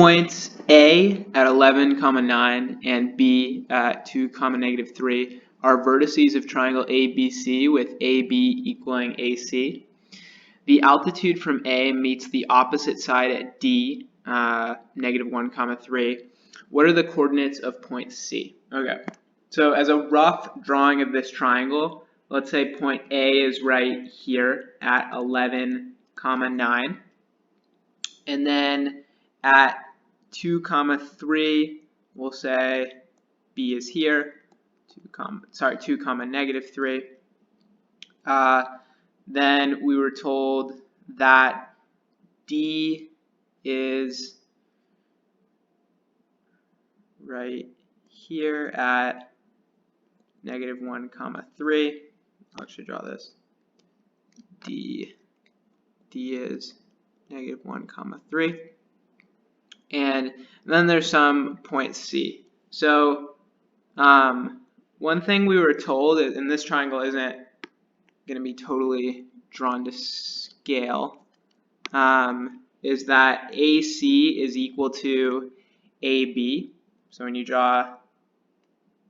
points A at 11, 9 and B at 2, -3 are vertices of triangle ABC with AB equaling AC. The altitude from A meets the opposite side at D, -1, 3. What are the coordinates of point C? Okay, so as a rough drawing of this triangle, let's say point A is right here at 11, 9. And then at 2, 3, we'll say B is here, 2, -3. Then we were told that D is right here at -1, 3. I'll actually draw this. D is -1, 3. And then there's some point C. So one thing we were told, and this triangle isn't going to be totally drawn to scale, is that AC is equal to AB. So when you draw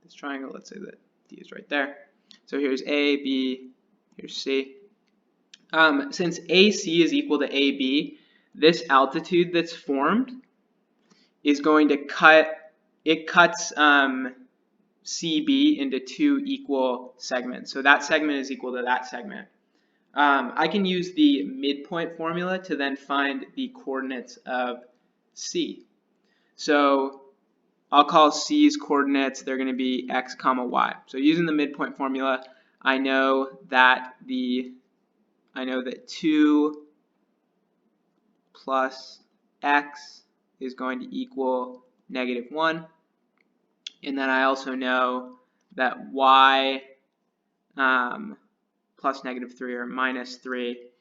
this triangle, let's say that D is right there. So here's A, B, here's C. Since AC is equal to AB, this altitude that's formed is going to cuts CB into 2 equal segments. So that segment is equal to that segment. I can use the midpoint formula to then find the coordinates of C. So I'll call C's coordinates, they're going to be x, y. So using the midpoint formula, I know that 2 plus x is going to equal -1. And then I also know that y plus -3 or -3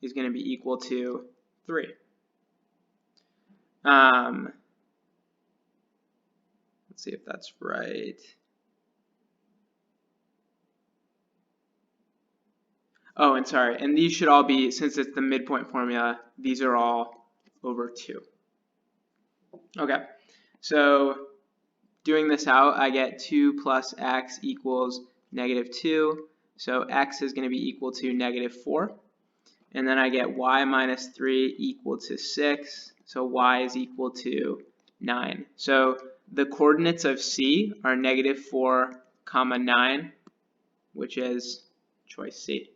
is going to be equal to 3. Let's see if that's right. Oh, and sorry, and these should all be, since it's the midpoint formula, these are all over 2. Okay, so doing this out, I get 2 plus x equals -2. So x is going to be equal to -4. And then I get y minus 3 equal to 6. So y is equal to 9. So the coordinates of C are -4, 9, which is choice C.